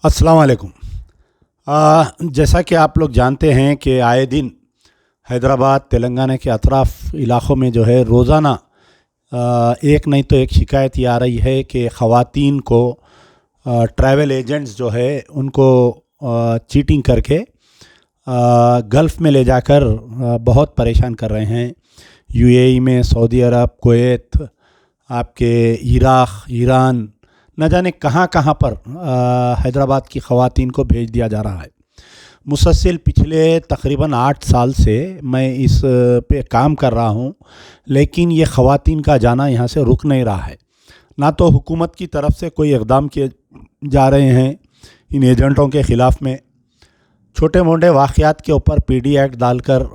अस्सलाम वालेकुम। जैसा कि आप लोग जानते हैं कि आए दिन हैदराबाद, तेलंगाना के अतराफ़ इलाक़ों में जो है रोज़ाना एक नहीं तो एक शिकायत ये आ रही है कि ख़वातीन को ट्रैवल एजेंट्स जो है उनको चीटिंग करके गल्फ़ में ले जाकर बहुत परेशान कर रहे हैं। यूएई में, सऊदी अरब, कुवैत, आपके इराक़, ईरान, न जाने कहाँ कहाँ पर हैदराबाद की ख़वातीन को भेज दिया जा रहा है। मुसलसल पिछले तकरीबन 8 साल से मैं इस पे काम कर रहा हूँ, लेकिन ये ख़वातीन का जाना यहाँ से रुक नहीं रहा है। ना तो हुकूमत की तरफ से कोई इक़दाम किए जा रहे हैं इन एजेंटों के ख़िलाफ़ में। छोटे मोटे वाक़यात के ऊपर पीडी एक्ट डालकर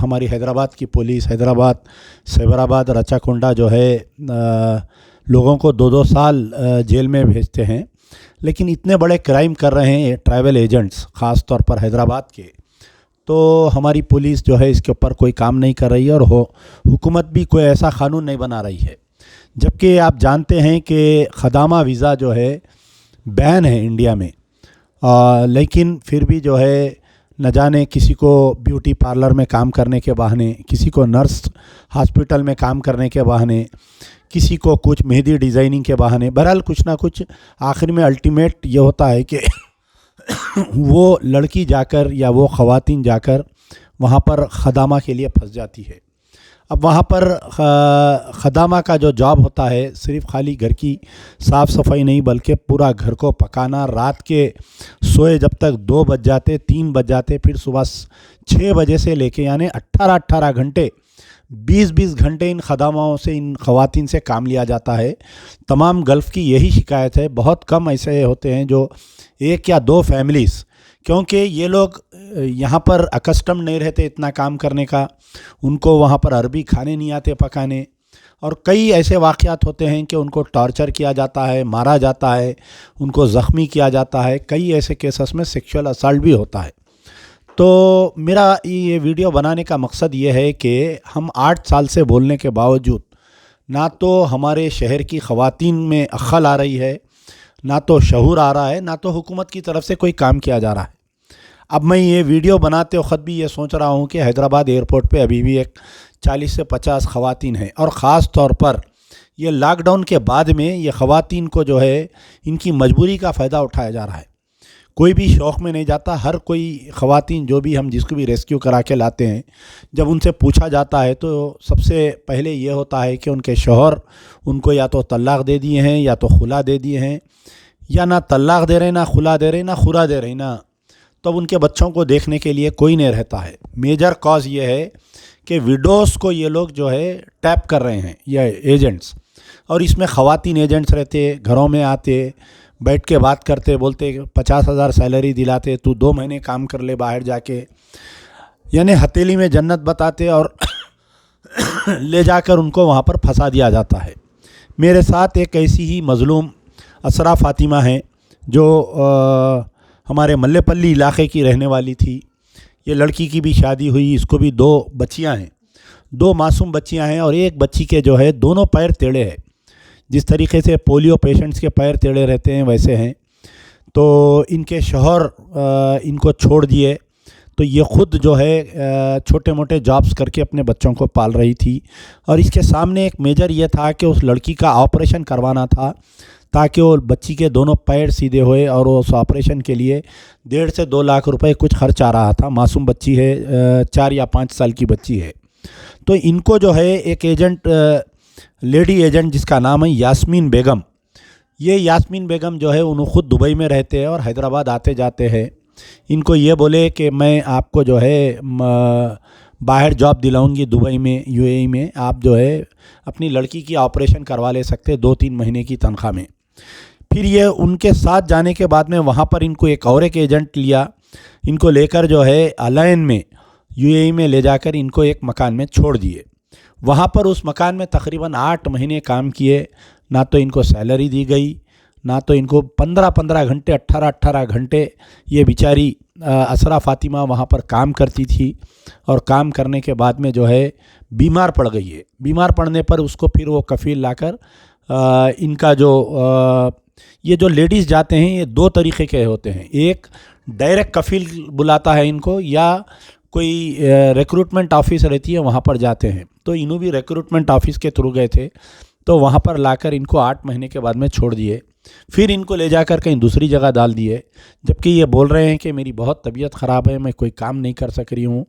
हमारी हैदराबाद की पुलिस, हैदराबाद, सैबराबाद, रचाकोंडा जो है लोगों को 2-2 साल जेल में भेजते हैं। लेकिन इतने बड़े क्राइम कर रहे हैं ट्रैवल एजेंट्स, ख़ास तौर पर हैदराबाद के, तो हमारी पुलिस जो है इसके ऊपर कोई काम नहीं कर रही है और हुकूमत भी कोई ऐसा क़ानून नहीं बना रही है। जबकि आप जानते हैं कि ख़दामा वीज़ा जो है बैन है इंडिया में, लेकिन फिर भी जो है न जाने किसी को ब्यूटी पार्लर में काम करने के बहाने, किसी को नर्स हॉस्पिटल में काम करने के बहाने, किसी को कुछ मेहंदी डिज़ाइनिंग के बहाने, बहरहाल कुछ ना कुछ आखिर में अल्टीमेट ये होता है कि वो लड़की जाकर या वो ख़वातीन जाकर वहाँ पर ख़दामा के लिए फंस जाती है। अब वहाँ पर ख़दामा का जो जॉब होता है सिर्फ़ खाली घर की साफ़ सफाई नहीं, बल्कि पूरा घर को पकाना। रात के सोए जब तक 2 बज जाते, 3 बज जाते, फिर सुबह 6 बजे से लेके यानी 18-18 घंटे, 20-20 घंटे इन ख़दामाओं से, इन ख़वातीन से काम लिया जाता है। तमाम गल्फ़ की यही शिकायत है। बहुत कम ऐसे होते हैं जो 1 या 2 फैमिलीज़, क्योंकि ये लोग यहाँ पर अकस्टम नहीं रहते इतना काम करने का, उनको वहाँ पर अरबी खाने नहीं आते पकाने, और कई ऐसे वाक़यात होते हैं कि उनको टॉर्चर किया जाता है, मारा जाता है, उनको ज़ख्मी किया जाता है। कई ऐसे केसेस में सेक्सुअल असल्ट भी होता है। तो मेरा ये वीडियो बनाने का मकसद ये है कि हम 8 साल से बोलने के बावजूद ना तो हमारे शहर की ख़वातीन में अक्ल आ रही है, ना तो शऊर आ रहा है, ना तो हुकूमत की तरफ से कोई काम किया जा रहा है। अब मैं ये वीडियो बनाते वक्त भी ये सोच रहा हूँ कि हैदराबाद एयरपोर्ट पे अभी भी एक 40 से 50 ख़वातीन हैं, और ख़ास तौर पर ये लॉकडाउन के बाद में ये ख़वातीन को जो है इनकी मजबूरी का फ़ायदा उठाया जा रहा है। कोई भी शौक़ में नहीं जाता। हर कोई ख़वातीन जो भी हम जिसको भी रेस्क्यू करा के लाते हैं, जब उनसे पूछा जाता है तो सबसे पहले ये होता है कि उनके शौहर उनको या तो तलाक़ दे दिए हैं, या तो खुला दे दिए हैं, या ना तलाक़ दे रहे, ना खुला दे रहे, ना खुरा दे रहे ना। तब उनके बच्चों को देखने के लिए कोई नहीं रहता है। मेजर कॉज़ ये है कि विडोज़ को ये लोग जो है टैप कर रहे हैं, ये एजेंट्स, और इसमें ख़वातीन एजेंट्स रहते, घरों में आते, बैठ के बात करते, बोलते 50,000 सैलरी दिलाते, तू 2 महीने काम कर ले बाहर जाके, यानी हथेली में जन्नत बताते और ले जाकर उनको वहाँ पर फंसा दिया जाता है। मेरे साथ एक ऐसी ही मज़लूम असरा फ़ातिमा है जो हमारे मल्लेपल्ली इलाक़े की रहने वाली थी। ये लड़की की भी शादी हुई, इसको भी 2 बच्चियाँ हैं, 2 मासूम बच्चियाँ हैं, और एक बच्ची के जो है दोनों पैर टेढ़े हैं। जिस तरीके से पोलियो पेशेंट्स के पैर टेढ़े रहते हैं वैसे हैं। तो इनके शौहर इनको छोड़ दिए, तो ये ख़ुद जो है छोटे मोटे जॉब्स करके अपने बच्चों को पाल रही थी। और इसके सामने एक मेजर ये था कि उस लड़की का ऑपरेशन करवाना था ताकि वो बच्ची के दोनों पैर सीधे होए, और उस ऑपरेशन के लिए 1.5 से 2 लाख रुपए कुछ खर्च आ रहा था। मासूम बच्ची है, 4 या 5 साल की बच्ची है। तो इनको जो है एक एजेंट, लेडी एजेंट जिसका नाम है यास्मीन बेगम, ये यास्मीन बेगम जो है उन्होंने ख़ुद दुबई में रहते हैं और हैदराबाद आते जाते हैं। इनको ये बोले कि मैं आपको जो है बाहर जॉब दिलाऊंगी दुबई में, यूएई में, आप जो है अपनी लड़की की ऑपरेशन करवा ले सकते 2-3 महीने की तनख्वाह में। फिर ये उनके साथ जाने के बाद में वहाँ पर इनको एक एजेंट लिया, इनको लेकर जो है अलायन में, यूएई में ले जाकर इनको एक मकान में छोड़ दिए। वहाँ पर उस मकान में तकरीबन 8 महीने काम किए। ना तो इनको सैलरी दी गई, ना तो इनको 15-15 घंटे, 18-18 घंटे ये बेचारी असरा फ़ातिमा वहाँ पर काम करती थी, और काम करने के बाद में जो है बीमार पड़ गई है। बीमार पड़ने पर उसको फिर वो कफ़ील लाकर इनका जो ये जो लेडीज़ जाते हैं ये दो तरीके के होते हैं। एक डायरेक्ट कफील बुलाता है इनको, या कोई रिक्रूटमेंट ऑफिस रहती है वहाँ पर जाते हैं। तो इन्हों भी रिक्रूटमेंट ऑफिस के थ्रू गए थे, तो वहाँ पर लाकर इनको 8 महीने के बाद में छोड़ दिए। फिर इनको ले जाकर कहीं दूसरी जगह डाल दिए, जबकि ये बोल रहे हैं कि मेरी बहुत तबीयत ख़राब है, मैं कोई काम नहीं कर सक रही हूँ।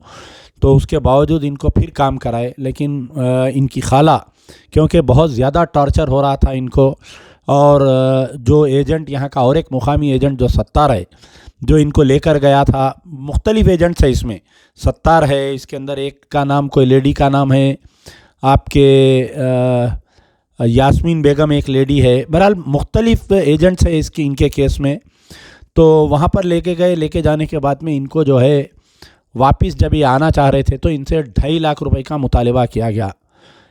तो उसके बावजूद इनको फिर काम कराए, लेकिन इनकी खाला, क्योंकि बहुत ज़्यादा टॉर्चर हो रहा था इनको, और जो एजेंट यहाँ का और एक मुकामी एजेंट जो सत्तार है, जो इनको लेकर गया था, मुख्तलिफ एजेंट्स है इसमें, सत्तार है, इसके अंदर एक का नाम, कोई लेडी का नाम है आपके यास्मीन बेगम एक लेडी है, बहरहाल मुख्तलिफ एजेंट्स है इसकी इनके केस में। तो वहाँ पर लेके गए, लेके जाने के बाद में इनको जो है वापस जब ये आना चाह रहे थे तो इनसे 2.5 लाख रुपए का मुतालबा किया गया।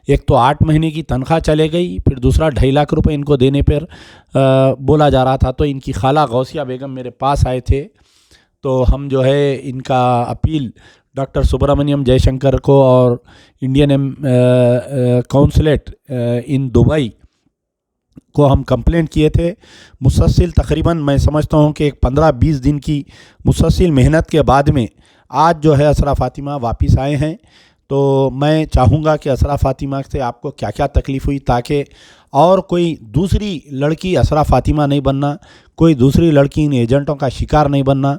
एक तो 8 महीने की तनख्वाह चले गई, फिर दूसरा 2.5 लाख रुपए इनको देने पर बोला जा रहा था। तो इनकी खाला गौसिया बेगम मेरे पास आए थे, तो हम जो है इनका अपील डॉक्टर सुब्रमण्यम जयशंकर को और इंडियन काउंसलेट इन दुबई को हम कंप्लेंट किए थे। मुसलसल तकरीबन मैं समझता हूँ कि एक 15-20 दिन की मुसलसल मेहनत के बाद में आज जो है असरा फ़ातिमा वापस आए हैं। तो मैं चाहूँगा कि असरा फ़ातिमा से आपको क्या क्या तकलीफ़ हुई, ताकि और कोई दूसरी लड़की असरा फ़ातिमा नहीं बनना, कोई दूसरी लड़की इन एजेंटों का शिकार नहीं बनना।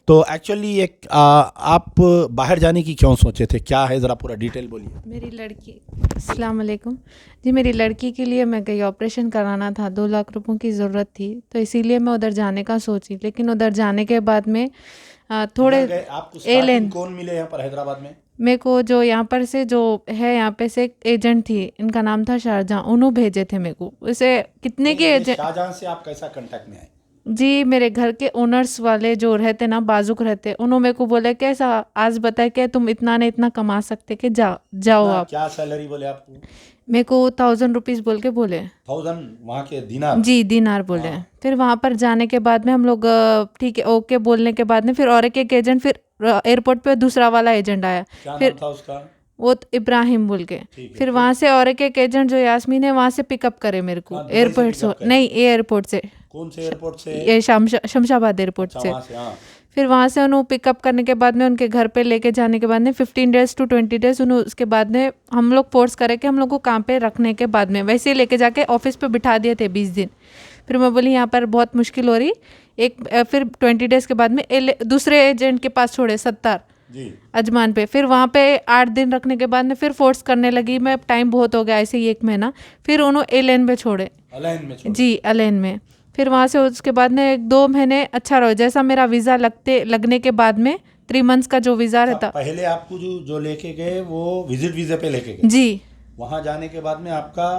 तो एक्चुअली एक आप बाहर जाने की क्यों सोचे थे, क्या है, ज़रा पूरा डिटेल बोलिए। मेरी लड़की, अस्सलाम वालेकुम जी, मेरी लड़की के लिए मैं गई, ऑपरेशन कराना था, 2 लाख रुपयों की ज़रूरत थी, तो इसीलिए मैं उधर जाने का सोची। लेकिन उधर जाने के बाद में थोड़े आपको एलेन कौन मिले यहाँ पर हैदराबाद में? मेरे को जो यहाँ पर से जो है, यहाँ पे से एक एजेंट थी, इनका नाम था शाहजहां, उन्होंने भेजे थे मेरे को। उसे कितने के एजेंट, शाहजहां से आप कैसा कांटेक्ट में आए? जी मेरे घर के ओनर्स वाले जो रहते ना, बाजुक रहते, उन्होंने मेरे को बोला कैसा आज बताए कि तुम इतना नहीं इतना कमा सकते, कि जाओ आप। क्या सैलरी बोले आपको? मेरे को 1000 रुपीज़ बोल के बोले। 1000 वहाँ के दिनार? जी दीनार बोले। फिर वहाँ पर जाने के बाद में हम लोग ठीक है ओके बोलने के बाद में फिर और एक एजेंट, फिर एयरपोर्ट पे दूसरा वाला एजेंट आया। क्या फिर नाम था उसका? वो तो इब्राहिम बोल के। फिर वहाँ से और एक एजेंट जो यास्मीन है, वहाँ से पिकअप करे मेरे को एयरपोर्ट से, नहीं एयरपोर्ट से। कौन से एयरपोर्ट से? ये शमशाबाद एयरपोर्ट से। फिर वहाँ से उन्होंने पिकअप करने के बाद में उनके घर पे लेके जाने के बाद में 15 डेज़ टू 20 डेज़ उन्होंने, उसके बाद में हम लोग फोर्स करे कि हम लोग को काम पे रखने के बाद में वैसे ही लेके जाके ऑफिस पे बिठा दिए थे 20 दिन। फिर मैं बोली यहाँ पर बहुत मुश्किल हो रही, फिर 20 डेज़ के बाद में दूसरे एजेंट के पास छोड़े, सत्तार अजमान पे। फिर वहाँ पे 8 दिन रखने के बाद में फिर फोर्स करने लगी मैं, टाइम बहुत हो गया, ऐसे ही 1 महीना। फिर उन्होंने एलेन में छोड़े। जी अलेन में। फिर वहाँ से उसके बाद में 1-2 महीने अच्छा रहो, जैसा मेरा वीज़ा लगने के बाद में 3 मंथ्स का जो वीज़ा रहता। पहले आपको जो लेके गए वो विजिट वीज़ा पे लेके गए? जी। वहाँ जाने के बाद में आपका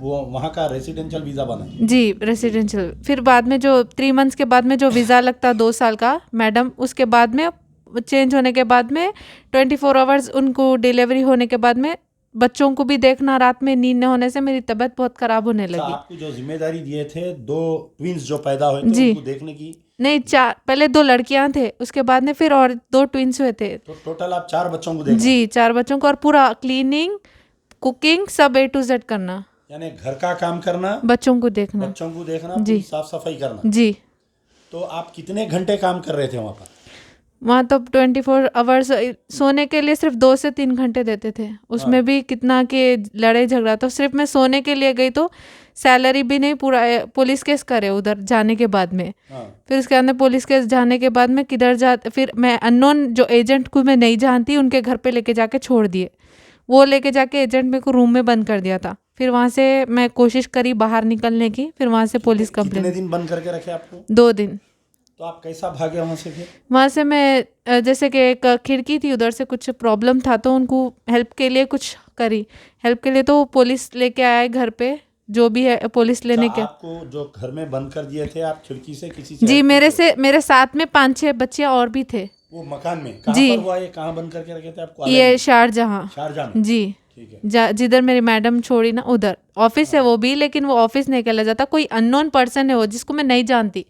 वो वहाँ का रेसिडेंशियल वीज़ा बना? जी रेसिडेंशियल। फिर बाद में जो 3 मंथ्स के बाद में जो वीज़ा लगता 2 साल का मैडम, उसके बाद में चेंज होने के बाद में 24 आवर्स उनको डिलीवरी होने के बाद में बच्चों को भी देखना, रात में नींद न होने से मेरी तबीयत बहुत ख़राब होने लगी। आपको जो जिम्मेदारी दिए थे 2 ट्विंस जो पैदा हुए थे उनको देखने की? नहीं, 4, पहले 2 लड़कियां थे, उसके बाद में फिर और 2 ट्विंस हुए थे। तो टोटल आप 4 बच्चों को देखना? जी 4 बच्चों को, और पूरा क्लीनिंग कुकिंग सब A to Z करना, यानी घर का काम करना, बच्चों को देखना, जी, साफ सफाई करना। जी। तो आप कितने घंटे काम कर रहे थे वहाँ पर? वहाँ तो 24 आवर्स, सोने के लिए सिर्फ 2 से 3 घंटे देते थे, उसमें भी कितना के लड़ाई झगड़ा। तो सिर्फ मैं सोने के लिए गई तो सैलरी भी नहीं, पूरा पुलिस केस करे उधर जाने के बाद में। फिर उसके अंदर पुलिस केस जाने के बाद में किधर फिर मैं अननोन जो एजेंट को मैं नहीं जानती, उनके घर पे लेके जाके छोड़ दिए। वो लेके जाके एजेंट मेरे को रूम में बंद कर दिया था। फिर वहाँ से मैं कोशिश करी बाहर निकलने की, फिर वहाँ से पुलिस कंप्लेंट। कितने दिन बंद करके रखे आपको? 2 दिन। तो आप कैसा भागे वहाँ से? फिर वहाँ से मैं जैसे कि एक खिड़की थी, उधर से कुछ प्रॉब्लम था तो उनको हेल्प के लिए कुछ करी, हेल्प के लिए तो पुलिस लेके आए घर पे, जो भी है पुलिस लेने के। आपको जो घर में बंद कर दिए थे, आप खिड़की से किसी से? जी मेरे साथ में 5-6 बच्चे और भी थे वो मकान में। कहाँ जी पर हुआ ये, कहाँ बंद करके रखे थे आपको? ये शारजहां में। जी। जिधर मेरी मैडम छोड़ी ना, उधर ऑफिस है वो भी, लेकिन वो ऑफिस नहीं कहला जाता, कोई अननोन पर्सन है वो, जिसको मैं नहीं जानती।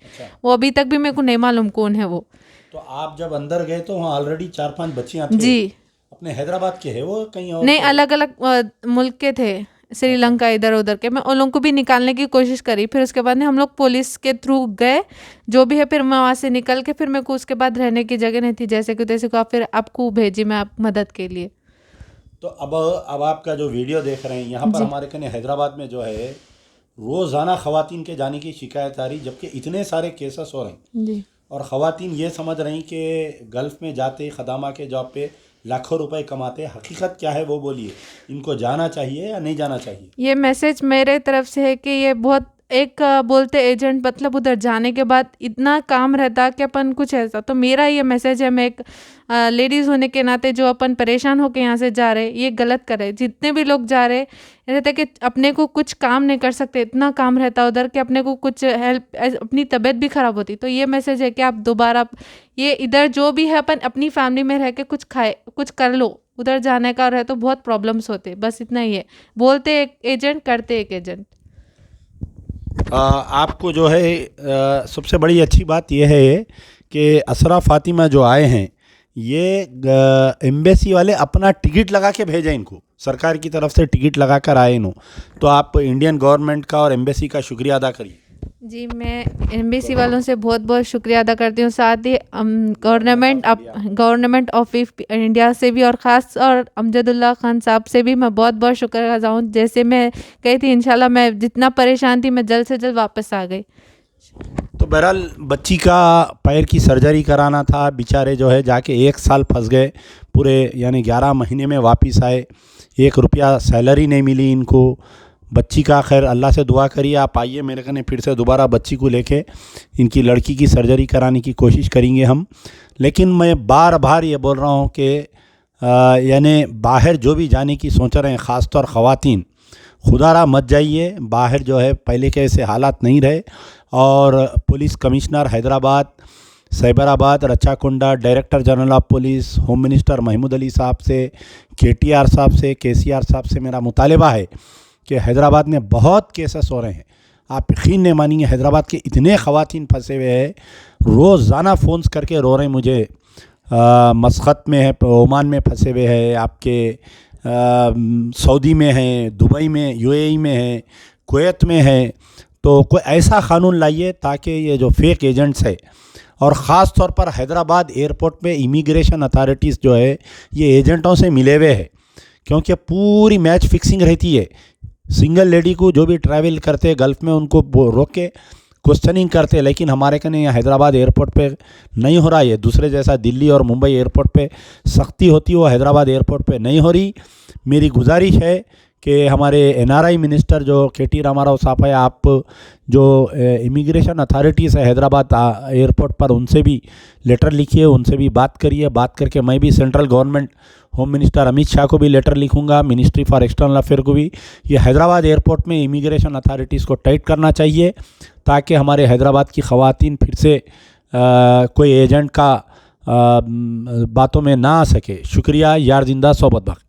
वो अभी तक भी मेरे को नहीं मालूम कौन है वो। तो आप जब अंदर गए तो वहाँ ऑलरेडी 4-5 बच्चियाँ थी? जी। अपने हैदराबाद के है वो, कहीं और? नहीं, अलग अलग मुल्क के थे, श्रीलंका इधर उधर के, मैं उन लोगों को भी निकालने की कोशिश करी। फिर उसके बाद में हम लोग पुलिस के थ्रू गए जो भी है, फिर मैं वहाँ से निकल के फिर मेरे को उसके बाद रहने की जगह नहीं थी, जैसे कि तैसे को फिर आपको भेजी मैं आप मदद के लिए। तो अब आपका जो वीडियो देख रहे हैं यहाँ पर हमारे कने हैदराबाद में जो है रोज़ाना ख़वातीन के जाने की शिकायत आ रही, जबकि इतने सारे केसेस हो रहे हैं जी। और ख़वातीन ये समझ रही कि गल्फ़ में जाते खदामा के जॉब पे लाखों रुपए कमाते। हकीकत क्या है वो बोलिए, इनको जाना चाहिए या नहीं जाना चाहिए? ये मैसेज मेरे तरफ से है कि ये बहुत एक बोलते एजेंट, मतलब उधर जाने के बाद इतना काम रहता कि अपन कुछ ऐसा, तो मेरा ये मैसेज है, मैं एक लेडीज़ होने के नाते जो अपन परेशान होके यहाँ से जा रहे, ये गलत कर रहे। जितने भी लोग जा रहे रहते कि अपने को कुछ काम नहीं कर सकते, इतना काम रहता उधर कि अपने को कुछ हेल्प, अपनी तबीयत भी ख़राब होती। तो ये मैसेज है कि आप दोबारा ये इधर जो भी है अपन अपनी फैमिली में रह के कुछ खाए, कुछ कर लो। उधर जाने का रहे तो बहुत प्रॉब्लम्स होते, बस इतना ही है। बोलते एक एजेंट, करते एक एजेंट। आपको जो है सबसे बड़ी अच्छी बात यह है कि असरा फ़ातिमा जो आए हैं ये एम्बेसी वाले अपना टिकट लगा के भेजे इनको, सरकार की तरफ से टिकट लगा कर आए इन्हों। तो आप इंडियन गवर्नमेंट का और एम्बेसी का शुक्रिया अदा करिए। जी, मैं एम्बेसी वालों से बहुत बहुत शुक्रिया अदा करती हूँ, साथ ही गवर्नमेंट ऑफ इंडिया से भी, और ख़ास और अमजदुल्ला खान साहब से भी मैं बहुत बहुत शुक्र अदा हूँ। जैसे मैं कही थी, इंशाल्लाह मैं जितना परेशान थी मैं जल्द से जल्द वापस आ गई। तो बहरहाल बच्ची का पैर की सर्जरी कराना था, बेचारे जो है जाके 1 साल फंस गए पूरे, यानी 11 महीने में वापस आए, 1 रुपया सैलरी नहीं मिली इनको। बच्ची का खैर अल्लाह से दुआ करिए, आप आइए मेरे कने, फिर से दोबारा बच्ची को लेके इनकी लड़की की सर्जरी कराने की कोशिश करेंगे हम। लेकिन मैं बार बार ये बोल रहा हूँ कि यानी बाहर जो भी जाने की सोच रहे हैं, ख़ास तौर ख़वातीन, खुदारा मत जाइए बाहर, जो है पहले के ऐसे हालात नहीं रहे। और police commissioner Hyderabad, Cyberabad, Rachakonda, director general of police, home minister Mahmood Ali साहब से, KTR साहब से, KCR साहब से मेरा मुतालबा है कि हैदराबाद में बहुत केसेस हो रहे हैं। आप यकीन नहीं मानेंगे, हैदराबाद के इतने ख़वातीन फंसे हुए हैं, रोज़ाना फ़ोन्स करके रो रहे हैं मुझे। मस्कत में है, ओमान में फंसे हुए हैं, आपके सऊदी में हैं, दुबई में, UAE में है, कुवैत में है। तो कोई ऐसा क़ानून लाइए ताकि ये जो फेक एजेंट्स है, और ख़ास तौर पर हैदराबाद एयरपोर्ट पे इमिग्रेशन अथॉरिटीज़ जो है ये एजेंटों से मिले हुए हैं, क्योंकि पूरी मैच फिक्सिंग रहती है। सिंगल लेडी को जो भी ट्रैवल करते गल्फ़ में उनको रोक के क्वेश्चनिंग करते, लेकिन हमारे कने यहाँ हैदराबाद एयरपोर्ट पे नहीं हो रहा है। दूसरे जैसा दिल्ली और मुंबई एयरपोर्ट पे सख्ती होती है, वो हैदराबाद एयरपोर्ट पे नहीं हो रही। मेरी गुजारिश है कि हमारे NRI मिनिस्टर जो KT रामाराव साहब है, आप जो इमिग्रेशन अथॉरिटीज़ है हैदराबाद एयरपोर्ट पर, उनसे भी लेटर लिखिए, उनसे भी बात करिए। बात करके मैं भी central government home minister Amit Shah को भी लेटर लिखूंगा, मिनिस्ट्री फॉर एक्सटर्नल अफेयर को भी। ये हैदराबाद एयरपोर्ट में इमिग्रेशन अथॉरिटीज़ को टाइट करना चाहिए ताकि हमारे हैदराबाद की ख़वातीन फिर से कोई एजेंट का बातों में ना आ सके। शुक्रिया। यार जिंदा सोबत बाकी।